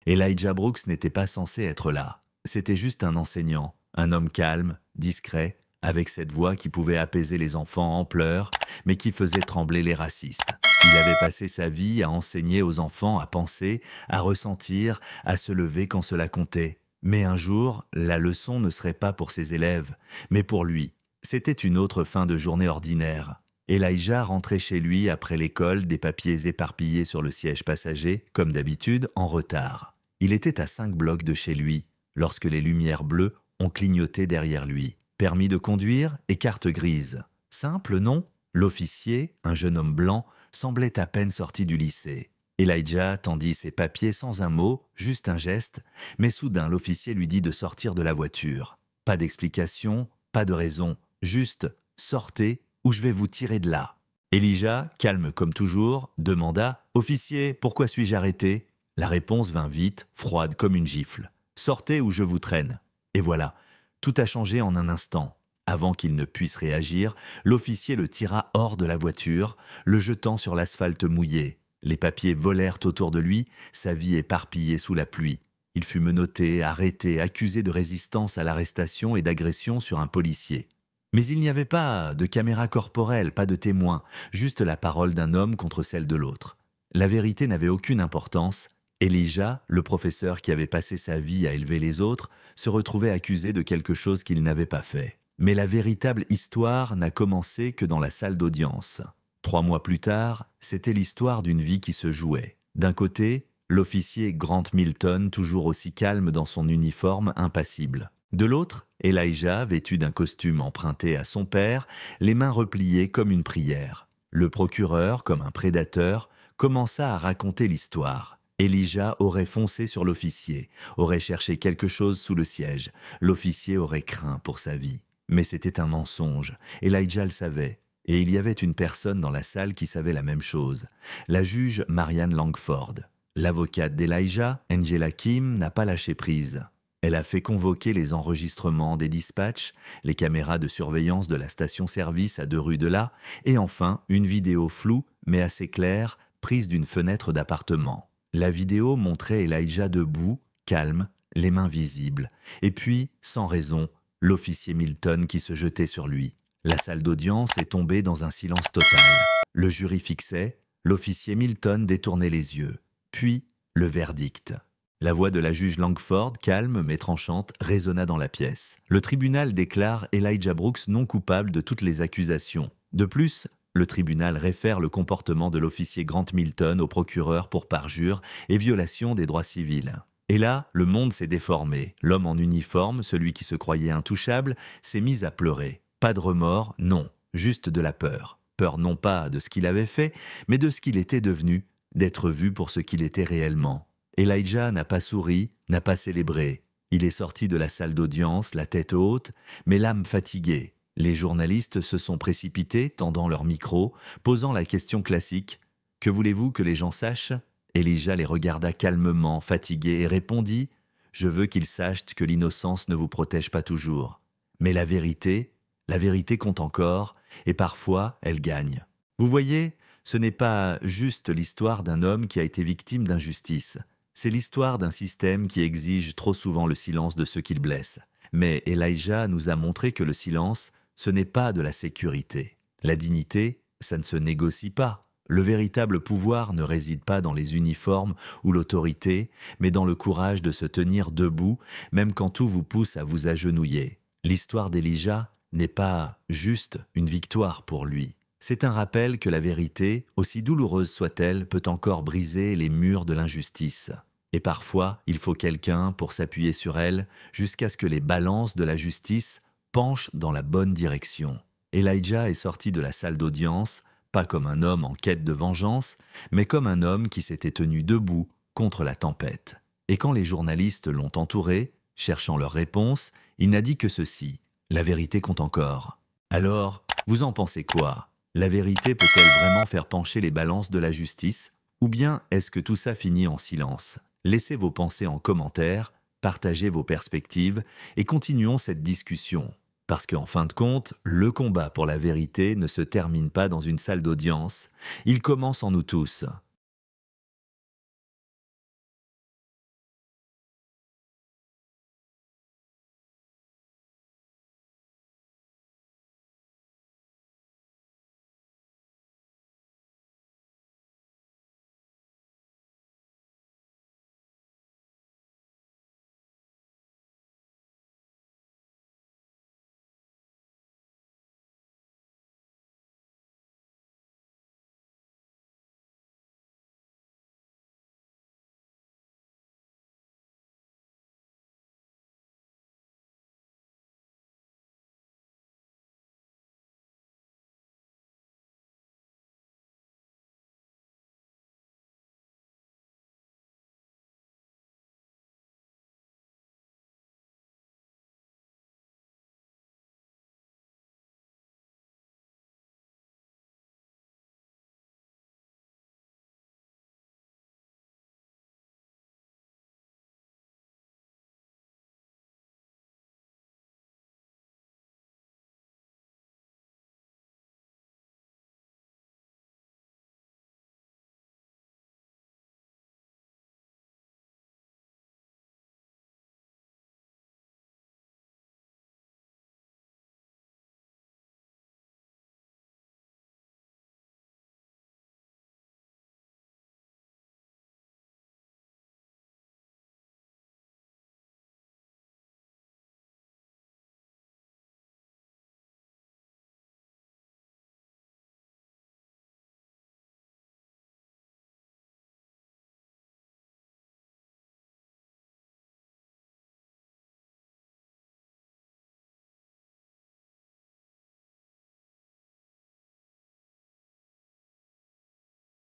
Elijah Brooks n'était pas censé être là. C'était juste un enseignant, un homme calme, discret, avec cette voix qui pouvait apaiser les enfants en pleurs, mais qui faisait trembler les racistes. Il avait passé sa vie à enseigner aux enfants à penser, à ressentir, à se lever quand cela comptait. Mais un jour, la leçon ne serait pas pour ses élèves, mais pour lui. C'était une autre fin de journée ordinaire. Elijah rentrait chez lui après l'école, des papiers éparpillés sur le siège passager, comme d'habitude, en retard. Il était à 5 blocs de chez lui, lorsque les lumières bleues ont clignoté derrière lui. Permis de conduire et carte grise. Simple, non? L'officier, un jeune homme blanc, semblait à peine sorti du lycée. Elijah tendit ses papiers sans un mot, juste un geste, mais soudain l'officier lui dit de sortir de la voiture. Pas d'explication, pas de raison, juste « sortez ou je vais vous tirer de là ». Elijah, calme comme toujours, demanda « Officier, pourquoi suis-je arrêté ?» La réponse vint vite, froide comme une gifle. « Sortez ou je vous traîne ». Et voilà, tout a changé en un instant. Avant qu'il ne puisse réagir, l'officier le tira hors de la voiture, le jetant sur l'asphalte mouillé. Les papiers volèrent autour de lui, sa vie éparpillée sous la pluie. Il fut menotté, arrêté, accusé de résistance à l'arrestation et d'agression sur un policier. Mais il n'y avait pas de caméra corporelle, pas de témoin, juste la parole d'un homme contre celle de l'autre. La vérité n'avait aucune importance. Elijah, le professeur qui avait passé sa vie à élever les autres, se retrouvait accusé de quelque chose qu'il n'avait pas fait. Mais la véritable histoire n'a commencé que dans la salle d'audience. 3 mois plus tard, c'était l'histoire d'une vie qui se jouait. D'un côté, l'officier Grant Milton, toujours aussi calme dans son uniforme impassible. De l'autre, Elijah, vêtu d'un costume emprunté à son père, les mains repliées comme une prière. Le procureur, comme un prédateur, commença à raconter l'histoire. Elijah aurait foncé sur l'officier, aurait cherché quelque chose sous le siège. L'officier aurait craint pour sa vie. Mais c'était un mensonge. Elijah le savait. Et il y avait une personne dans la salle qui savait la même chose. La juge Marianne Langford. L'avocate d'Elijah, Angela Kim, n'a pas lâché prise. Elle a fait convoquer les enregistrements des dispatchs, les caméras de surveillance de la station-service à 2 rues de là, et enfin une vidéo floue, mais assez claire, prise d'une fenêtre d'appartement. La vidéo montrait Elijah debout, calme, les mains visibles, et puis, sans raison, l'officier Milton qui se jetait sur lui. La salle d'audience est tombée dans un silence total. Le jury fixait, l'officier Milton détournait les yeux. Puis, le verdict. La voix de la juge Langford, calme mais tranchante, résonna dans la pièce. Le tribunal déclare Elijah Brooks non coupable de toutes les accusations. De plus, le tribunal réfère le comportement de l'officier Grant Milton au procureur pour parjure et violation des droits civils. Et là, le monde s'est déformé. L'homme en uniforme, celui qui se croyait intouchable, s'est mis à pleurer. Pas de remords, non, juste de la peur. Peur non pas de ce qu'il avait fait, mais de ce qu'il était devenu, d'être vu pour ce qu'il était réellement. Elijah n'a pas souri, n'a pas célébré. Il est sorti de la salle d'audience, la tête haute, mais l'âme fatiguée. Les journalistes se sont précipités, tendant leur micro, posant la question classique « Que voulez-vous que les gens sachent ?» Elijah les regarda calmement, fatigué, et répondit « Je veux qu'ils sachent que l'innocence ne vous protège pas toujours. Mais la vérité compte encore, et parfois elle gagne. Vous voyez, ce n'est pas juste l'histoire d'un homme qui a été victime d'injustice. C'est l'histoire d'un système qui exige trop souvent le silence de ceux qu'il blesse. Mais Elijah nous a montré que le silence, ce n'est pas de la sécurité. La dignité, ça ne se négocie pas. Le véritable pouvoir ne réside pas dans les uniformes ou l'autorité, mais dans le courage de se tenir debout, même quand tout vous pousse à vous agenouiller. L'histoire d'Elijah n'est pas juste une victoire pour lui. C'est un rappel que la vérité, aussi douloureuse soit-elle, peut encore briser les murs de l'injustice. Et parfois, il faut quelqu'un pour s'appuyer sur elle, jusqu'à ce que les balances de la justice penchent dans la bonne direction. Elijah est sorti de la salle d'audience, pas comme un homme en quête de vengeance, mais comme un homme qui s'était tenu debout contre la tempête. Et quand les journalistes l'ont entouré, cherchant leur réponse, il n'a dit que ceci, « La vérité compte encore ». Alors, vous en pensez quoi? La vérité peut-elle vraiment faire pencher les balances de la justice? Ou bien est-ce que tout ça finit en silence? Laissez vos pensées en commentaire, partagez vos perspectives et continuons cette discussion. Parce qu'en fin de compte, le combat pour la vérité ne se termine pas dans une salle d'audience, il commence en nous tous.